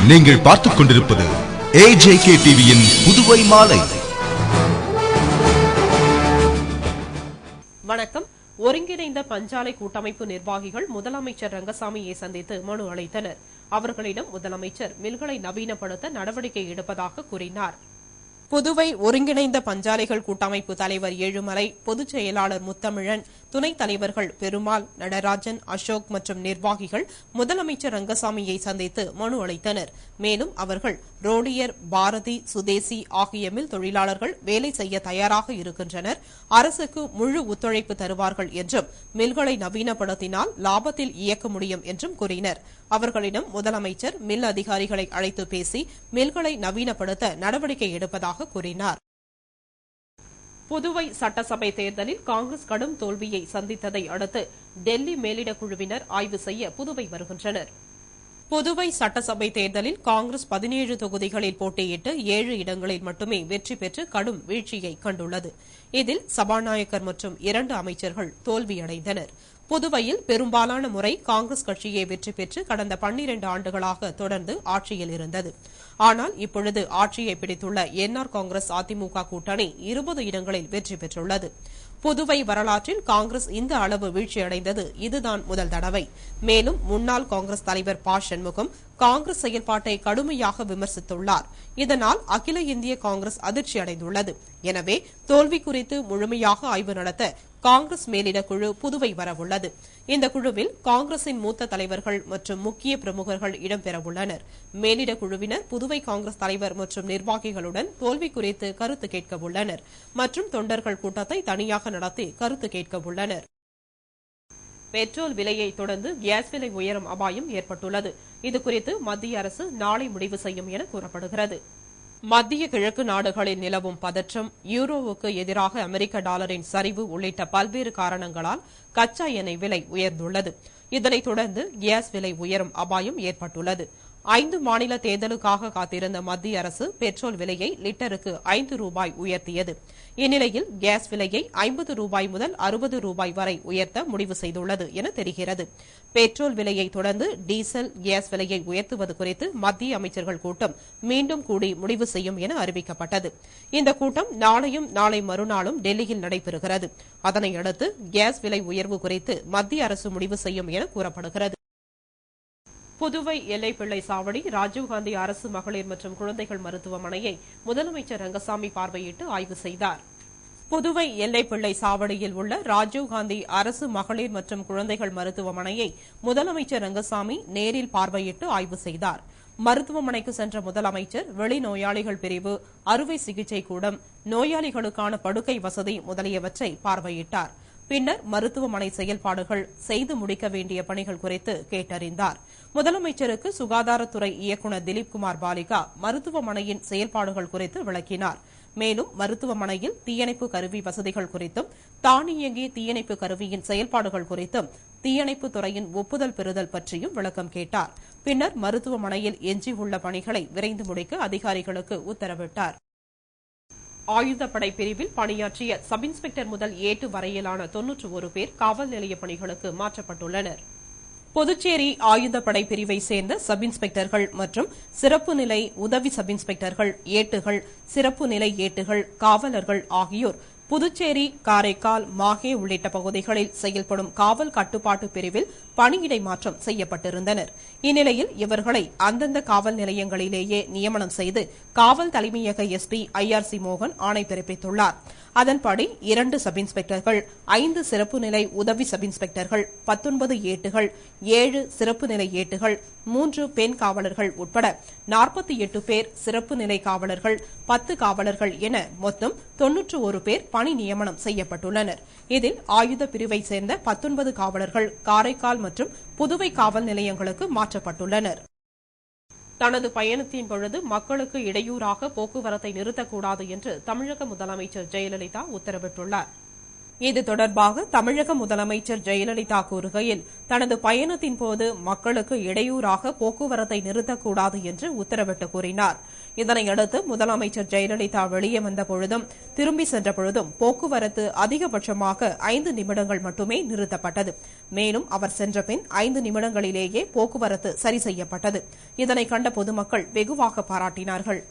நீங்கள் பார்த்துக் கொண்டிருப்பது AJK டிவியின் புதுவை மாலை. வணக்கம். ஒருங்கிணைந்த பஞ்சாலை கூட்டமைப்பு நிர்வாகிகள் முதலமைச்சர் ரங்கசாமியை சந்தித்து மனு அளித்தனர். அவர்களிடம் முதலமைச்சர் மில்களை நவீனப்படுத்த நடவடிக்கை எடுப்பதாக கூறினார். புதுவை ஒருங்கிணைந்த பஞ்சாலைகள் கூட்டமைப்பு தலைவர் ஏழுமலை, பொதுச் செயலாளர் முத்தமிழன், துணைத் தலைவர்கள் பெருமாள், நடராஜன், அசோக் மற்றும் நிர்வாகிகள் முதலமைச்சர் ரங்கசாமியை சந்தித்து மனு அளித்தனர். மேலும் அவர்கள் ரோடியர், பாரதி, சுதேசி ஆகிய மில் தொழிலாளர்கள் வேலை செய்ய தயாராக இருக்கின்றனர், அரசுக்கு முழு ஒத்துழைப்பு தருவார்கள் என்றும், மில்களை நவீனப்படுத்தினால் லாபத்தில் இயக்க முடியும் என்றும் கூறினர். அவர்களிடம் முதலமைச்சர் மில் அதிகாரிகளை அழைத்து பேசி மில்களை நவீனப்படுத்த நடவடிக்கை எடுப்பதாக கூறினார். புதுவை சட்டசபை தேர்தலில் காங்கிரஸ் கடும் தோல்வியை சந்தித்ததை அடுத்து டெல்லி மேலிட குழுவினர் ஆய்வு செய்ய புதுவை வருகின்றனர். புதுவை சட்டசபை தேர்தலில் காங்கிரஸ் 17 தொகுதிகளில் போட்டியிட்டு 7 இடங்களில் மட்டுமே வெற்றி பெற்று கடும் வீழ்ச்சியை கண்டுள்ளது. இதில் சபாநாயகர் மற்றும் 2 அமைச்சர்கள் தோல்வியடைந்தனர். புதுவையில் பெரும்பாலான முறை காங்கிரஸ் கட்சியே வெற்றி பெற்று கடந்த 12 ஆண்டுகளாக தொடர்ந்து ஆட்சியில் இருந்தது. ஆனால் இப்பொழுது ஆட்சியை பிடித்துள்ள என்ஆர் காங்கிரஸ் அதிமுக கூட்டணி 20 இடங்களில் வெற்றி பெற்றுள்ளது. புதுவை வரலாற்றில் காங்கிரஸ் இந்த அளவு வீழ்ச்சியடைந்தது இதுதான் முதல் தடவை. மேலும் முன்னாள் காங்கிரஸ் தலைவர் ப. சண்முகம் காங்கிரஸ் செயல்பாட்டை கடுமையாக விமர்சித்துள்ளார். இதனால் அகில இந்திய காங்கிரஸ் அதிர்ச்சியடைந்துள்ளது. எனவே தோல்வி குறித்து முழுமையாக ஆய்வு நடத்த காங்கிரஸ் மேலிட குழு புதுவை வரவுள்ளது. இந்த குழுவில் காங்கிரசின் மூத்த தலைவர்கள் மற்றும் முக்கிய பிரமுகர்கள் இடம்பெறவுள்ளனர். மேலிட குழுவினர் புதுவை காங்கிரஸ் தலைவர் மற்றும் நிர்வாகிகளுடன் தோல்வி குறித்து கருத்து கேட்க உள்ளனர் மற்றும் தொண்டர்கள் கூட்டத்தை தனியாக நடத்தி கருத்து கேட்க உள்ளனர். பெட்ரோல் விலையை தொடர்ந்து கேஸ் விலை உயரும் அபாயம் ஏற்பட்டுள்ளது. இதுகுறித்து மத்திய அரசு நாளை முடிவு செய்யும் என கூறப்படுகிறது. மத்திய கிழக்கு நாடுகளில் நிலவும் பதற்றம், யூரோவுக்கு எதிராக அமெரிக்க டாலரின் சரிவு உள்ளிட்ட பல்வேறு காரணங்களால் கச்சா எண்ணெய் விலை உயர்ந்துள்ளது. இதனைத் தொடர்ந்து கேஸ் விலை உயரும் அபாயம் ஏற்பட்டுள்ளது. 5 மாநில தேர்தலுக்காக காத்திருந்த மத்திய அரசு பெட்ரோல் விலையை லிட்டருக்கு 5 ரூபாய் உயர்த்தியது. இந்நிலையில் கேஸ் விலையை 50 ரூபாய் முதல் 60 ரூபாய் வரை உயர்த்த முடிவு செய்துள்ளது என தெரிகிறது. பெட்ரோல் விலையை தொடர்ந்து டீசல், கேஸ் விலையை உயர்த்துவது குறித்து மத்திய அமைச்சர்கள் கூட்டம் மீண்டும் கூடி முடிவு செய்யும் என அறிவிக்கப்பட்டது. இந்த கூட்டம் நாளையும் நாளை மறுநாளும் டெல்லியில் நடைபெறுகிறது. அதனையடுத்து கேஸ் விலை உயர்வு குறித்து மத்திய அரசு முடிவு செய்யும் என கூறப்படுகிறது. புதுவை எல்லைப்பிள்ளை சாவடி ராஜீவ்காந்தி அரசு மகளிர் மற்றும் குழந்தைகள் மருத்துவமனையை முதலமைச்சர் ரங்கசாமி பார்வையிட்டு ஆய்வு செய்தார். புதுவை எல்லைப்பிள்ளை சாவடியில் உள்ள ராஜீவ்காந்தி அரசு மகளிர் மற்றும் குழந்தைகள் மருத்துவமனையை முதலமைச்சர் ரங்கசாமி நேரில் பார்வையிட்டு ஆய்வு செய்தார். மருத்துவமனைக்கு சென்ற முதலமைச்சர் வெளிநோயாளிகள் பிரிவு, அறுவை சிகிச்சை கூடம், நோயாளிகளுக்கான படுக்கை வசதி முதலியவற்றை பார்வையிட்டார். பின்னர் மருத்துவமனை செயல்பாடுகள், செய்து முடிக்க வேண்டிய பணிகள் குறித்து கேட்டறிந்தார். முதலமைச்சருக்கு சுகாதாரத்துறை இயக்குநர் திலீப்குமார் பாலிகா மருத்துவமனையின் செயல்பாடுகள் குறித்து விளக்கினார். மேலும் மருத்துவமனையில் தீயணைப்பு கருவி வசதிகள் குறித்தும், தானியங்கி தீயணைப்பு கருவியின் செயல்பாடுகள் குறித்தும், தீயணைப்பு துறையின் ஒப்புதல் பெறுதல் பற்றியும் விளக்கம் கேட்டார். பின்னர் மருத்துவமனையில் எஞ்சியுள்ள பணிகளை விரைந்து முடிக்க அதிகாரிகளுக்கு உத்தரவிட்டார். ஆயுதப்படை பிரிவில் பணியாற்றிய சப் இன்ஸ்பெக்டர் முதல் ஏட்டு வரையிலான 91 பேர் காவல் நிலைய பணிகளுக்கு மாற்றப்பட்டுள்ளனர். புதுச்சேரி ஆயுதப்படை பிரிவை சேர்ந்த சப் இன்ஸ்பெக்டர்கள் மற்றும் சிறப்பு நிலை உதவி சப் இன்ஸ்பெக்டர்கள், ஏட்டுகள், சிறப்பு நிலை ஏட்டுகள், காவலர்கள் ஆகியோர் புதுச்சேரி, காரைக்கால், மாஹே உள்ளிட்ட பகுதிகளில் செயல்படும் காவல் கட்டுப்பாட்டு பிரிவில் பணியிடை மாற்றம் செய்யப்பட்டிருந்தனர். இந்நிலையில் இவர்களை அந்தந்த காவல் நிலையங்களிலேயே நியமனம் செய்து காவல் தலைமையக எஸ்பி IRC மோகன் ஆணை பிறப்பித்துள்ளார். அதன்படி 2 சப் இன்ஸ்பெக்டர்கள், 5 சிறப்பு நிலை உதவி சப் இன்ஸ்பெக்டர்கள், 19 ஏட்டுகள், 7 சிறப்பு நிலை ஏட்டுகள், 3 பெண் காவலர்கள் உட்பட 48 பேர் சிறப்பு நிலை காவலர்கள், 10 காவலர்கள் என மொத்தம் 91 பேர் பணி நியமனம் செய்யப்பட்டுள்ளனர். இதில் ஆயுத பிரிவை சேர்ந்த 19 காவலர்கள் காரைக்கால் மற்றும் புதுவை காவல் நிலையங்களுக்கு மாற்றப்பட்டுள்ளனர். தனது பயணத்தின் பொழுது மக்களுக்கு இடையூறாக போக்குவரத்தை நிறுத்தக்கூடாது என்று தமிழக முதலமைச்சர் ஜெயலலிதா உத்தரவிட்டுள்ளார். இது தொடர்பாக தமிழக முதலமைச்சர் ஜெயலலிதா கூறுகையில், தனது பயணத்தின் போது மக்களுக்கு இடையூறாக போக்குவரத்தை நிறுத்தக்கூடாது என்று உத்தரவிட்டு கூறினார். இதனையடுத்து முதலமைச்சர் ஜெயலலிதா வெளியே வந்த பொழுதும் திரும்பி சென்ற பொழுதும் போக்குவரத்து அதிகபட்சமாக 5 நிமிடங்கள் மட்டுமே நிறுத்தப்பட்டது. மேலும் அவர் சென்ற பின் 5 நிமிடங்களிலேயே போக்குவரத்து சரி செய்யப்பட்டது. இதனை கண்ட பொதுமக்கள் வெகுவாக பாராட்டினார்கள்.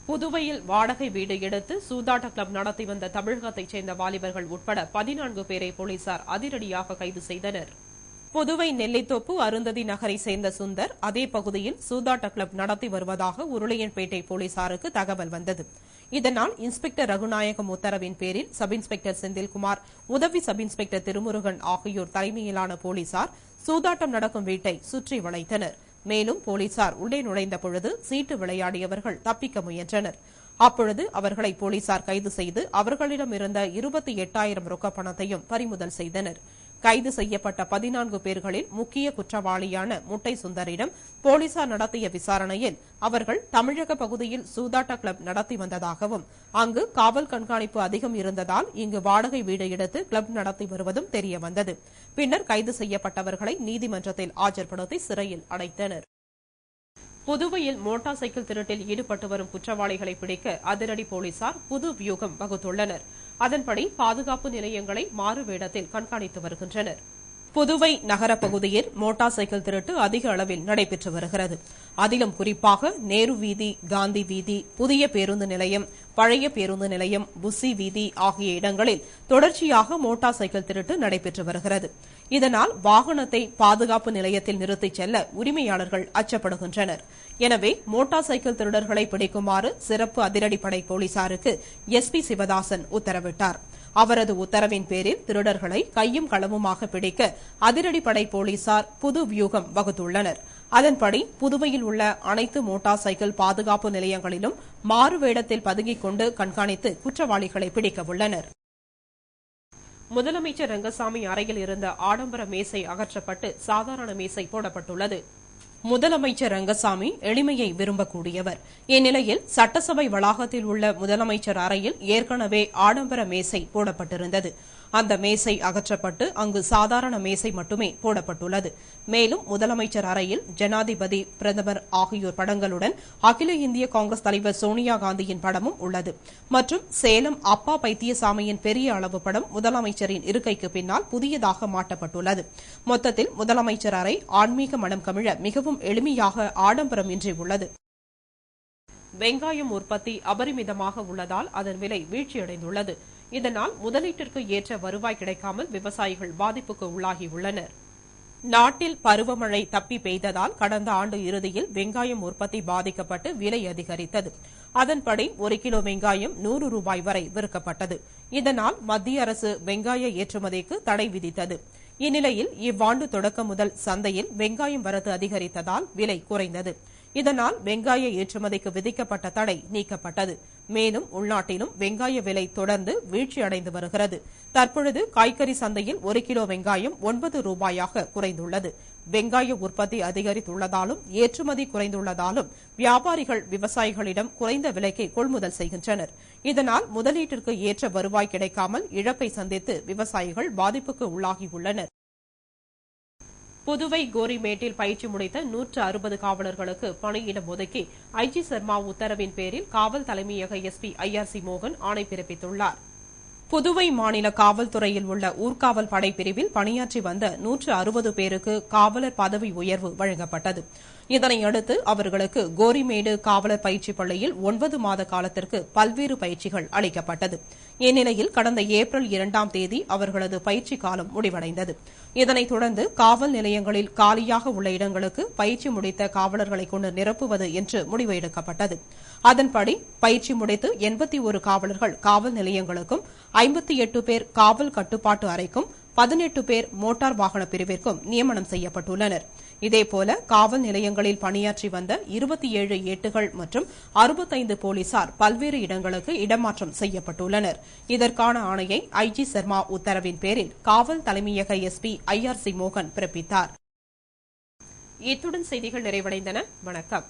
புதுவையில் வாடகை வீடு எடுத்து சூதாட்ட கிளப் நடத்தி வந்த தமிழகத்தைச் சேர்ந்த வாலிபர்கள் உட்பட 14 பேரை போலீசார் அதிரடியாக கைது செய்தனர். புதுவை நெல்லித்தோப்பு அருந்ததி நகரை சேர்ந்த சுந்தர் அதே பகுதியில் சூதாட்ட கிளப் நடத்தி வருவதாக உருளையன்பேட்டை போலீசாருக்கு தகவல் வந்தது. இதனால் இன்ஸ்பெக்டர் ரகுநாயகம் உத்தரவின் பேரில் சப் இன்ஸ்பெக்டர் செந்தில்குமார், உதவி சப் இன்ஸ்பெக்டர் திருமுருகன் ஆகியோர் தலைமையிலான போலீசார் சூதாட்டம் நடக்கும் வீட்டை சுற்றி வளைத்தனர். மேலும் போலீசார் உள்ளே நுழைந்த பொழுது சீட்டு விளையாடியவர்கள் தப்பிக்க முயன்றனர். அப்பொழுது அவர்களை போலீசார் கைது செய்து அவர்களிடமிருந்த 28,000 ரொக்க பணத்தையும் பறிமுதல் செய்தனர். கைது செய்யப்பட்ட 14 பேர்களில் முக்கிய குற்றவாளியான முட்டை சுந்தரிடம் போலீசார் நடத்திய விசாரணையில் அவர்கள் தமிழக பகுதியில் சூதாட்ட கிளப் நடத்தி வந்ததாகவும் அங்கு காவல் கண்காணிப்பு அதிகம் இருந்ததால் இங்கு வாடகை வீடு எடுத்து கிளப் நடத்தி வருவதும் தெரியவந்தது. பின்னர் கைது செய்யப்பட்டவர்களை நீதிமன்றத்தில் ஆஜர்படுத்தி சிறையில் அடைத்தனர். புதுவையில் மோட்டார் சைக்கிள் திருட்டில் ஈடுபட்டு வரும் குற்றவாளிகளை பிடிக்க அதிரடி போலீசார் புது வியூகம் வகுத்துள்ளனர். அதன்படி பாதுகாப்பு நிலையங்களை மாறுவேடத்தில் கண்காணித்து வருகின்றனர். புதுவை நகர பகுதியில் மோட்டார் சைக்கிள் திருட்டு அதிக அளவில் நடைபெற்று வருகிறது. அதிலும் குறிப்பாக நேரு வீதி, காந்தி வீதி, புதிய பேருந்து நிலையம், பழைய பேருந்து நிலையம், புசி வீதி ஆகிய இடங்களில் தொடர்ச்சியாக மோட்டார் சைக்கிள் திருட்டு நடைபெற்று வருகிறது. இதனால் வாகனத்தை பாதுகாப்பு நிலையத்தில் நிறுத்திச் செல்ல உரிமையாளர்கள் அச்சப்படுகின்றனர். எனவே மோட்டார் சைக்கிள் திருடர்களை பிடிக்குமாறு சிறப்பு அதிரடிப்படை போலீசாருக்கு எஸ்பி சிவதாசன் உத்தரவிட்டார். அவரது உத்தரவின் பேரில் திருடர்களை கையும் களவுமாக பிடிக்க அதிரடிப்படை போலீசார் புது வியூகம் வகுத்துள்ளனர். அதன்படி புதுவையில் உள்ள அனைத்து மோட்டார் சைக்கிள் பாதுகாப்பு நிலையங்களிலும் மாறுவேடத்தில் பதுங்கிக் கொண்டு கண்காணித்து குற்றவாளிகளை பிடிக்க உள்ளனர். முதலமைச்சர் ரங்கசாமி அறையில் இருந்த ஆடம்பர மேசை அகற்றப்பட்டு சாதாரண மேசை போடப்பட்டுள்ளது. முதலமைச்சர் ரங்கசாமி எளிமையை விரும்பக்கூடியவர். இந்நிலையில் சட்டசபை வளாகத்தில் உள்ள முதலமைச்சர் அறையில் ஏற்கனவே ஆடம்பர மேசை போடப்பட்டிருந்தது. அந்த மேசை அகற்றப்பட்டு அங்கு சாதாரண மேசை மட்டுமே போடப்பட்டுள்ளது. மேலும் முதலமைச்சர் அறையில் ஜனாதிபதி, பிரதமர் ஆகியோர் படங்களுடன் அகில இந்திய காங்கிரஸ் தலைவர் சோனியா காந்தியின் படமும் உள்ளது. மற்றும் சேலம் அப்பா பைத்தியசாமியின் பெரிய அளவு படம் முதலமைச்சரின் இருக்கைக்கு பின்னால் புதியதாக மாட்டப்பட்டுள்ளது. மொத்தத்தில் முதலமைச்சர் அறை ஆன்மீக மனம் கமிழ மிகவும் எளிமையாக ஆடம்பரமின்றி உள்ளது. வெங்காயம் உற்பத்தி அபரிமிதமாக உள்ளதால் அதன் விலை வீழ்ச்சியடைந்துள்ளது. இதனால் முதலீட்டிற்கு ஏற்ற வருவாய் கிடைக்காமல் விவசாயிகள் பாதிப்புக்கு உள்ளாகியுள்ளனர். நாட்டில் பருவமழை தப்பி பெய்ததால் கடந்த ஆண்டு இறுதியில் வெங்காயம் உற்பத்தி பாதிக்கப்பட்டு விலை அதிகரித்தது. அதன்படி 1 கிலோ வெங்காயம் 100 ரூபாய் வரை விற்கப்பட்டது. இதனால் மத்திய அரசு வெங்காய ஏற்றுமதிக்கு தடை விதித்தது. இந்நிலையில் இவ்வாண்டு தொடக்கம் முதல் சந்தையில் வெங்காயம் வரத்து அதிகரித்ததால் விலை குறைந்தது. இதனால் வெங்காய ஏற்றுமதிக்கு விதிக்கப்பட்ட தடை நீக்கப்பட்டது. மேலும் உள்நாட்டிலும் வெங்காய விலை தொடர்ந்து வீழ்ச்சியடைந்து வருகிறது. தற்பொழுது காய்கறி சந்தையில் 1 கிலோ வெங்காயம் 9 ரூபாயாக குறைந்துள்ளது. வெங்காய உற்பத்தி அதிகரித்துள்ளதாலும் ஏற்றுமதி குறைந்துள்ளதாலும் வியாபாரிகள் விவசாயிகளிடம் குறைந்த விலைக்கு கொள்முதல் செய்கின்றனர். இதனால் முதலீட்டிற்கு ஏற்ற வருவாய் கிடைக்காமல் இழப்பை சந்தித்து விவசாயிகள் பாதிப்புக்கு உள்ளாகியுள்ளனர். புதுவை கோரிமேட்டில் பயிற்சி முடித்த 160 காவலர்களுக்கு பணியிடம் ஒதுக்கி ஐஜி சர்மா உத்தரவின் பேரில் காவல் தலைமையக எஸ்பி IRC மோகன் ஆணை பிறப்பித்துள்ளார். புதுவை மாநில காவல்துறையில் உள்ள ஊர்காவல் படை பிரிவில் பணியாற்றி வந்த 160 பேருக்கு காவலர் பதவி உயர்வு வழங்கப்பட்டது. இதனையடுத்து அவர்களுக்கு கோரிமேடு காவலர் பயிற்சி பள்ளியில் 9 மாத காலத்திற்கு பல்வேறு பயிற்சிகள் அளிக்கப்பட்டது. இந்நிலையில் கடந்த ஏப்ரல் 2ஆம் தேதி அவர்களது பயிற்சி காலம் முடிவடைந்தது. இதனைத் தொடர்ந்து காவல் நிலையங்களில் காலியாக உள்ள இடங்களுக்கு பயிற்சி முடித்த காவலர்களை கொண்டு நிரப்புவது என்று முடிவு எடுக்கப்பட்டது. அதன்படி பயிற்சி முடித்து 81 காவலர்கள் காவல் நிலையங்களுக்கும், 58 பேர் காவல் கட்டுப்பாட்டு அறைக்கும், 18 பேர் மோட்டார் வாகன பிரிவிற்கும் நியமனம் செய்யப்பட்டுள்ளனர். இதேபோல காவல் நிலையங்களில் பணியாற்றி வந்த 27 ஏட்டுகள் மற்றும் 65 போலீசார் பல்வேறு இடங்களுக்கு இடமாற்றம் செய்யப்பட்டுள்ளனர். இதற்கான ஆணையை ஐஜி சர்மா உத்தரவின் பேரில் காவல் தலைமையக எஸ்பி IRC மோகன் பிறப்பித்தார். இத்துடன் செய்திகள் நிறைவடைந்தன. வணக்கம்.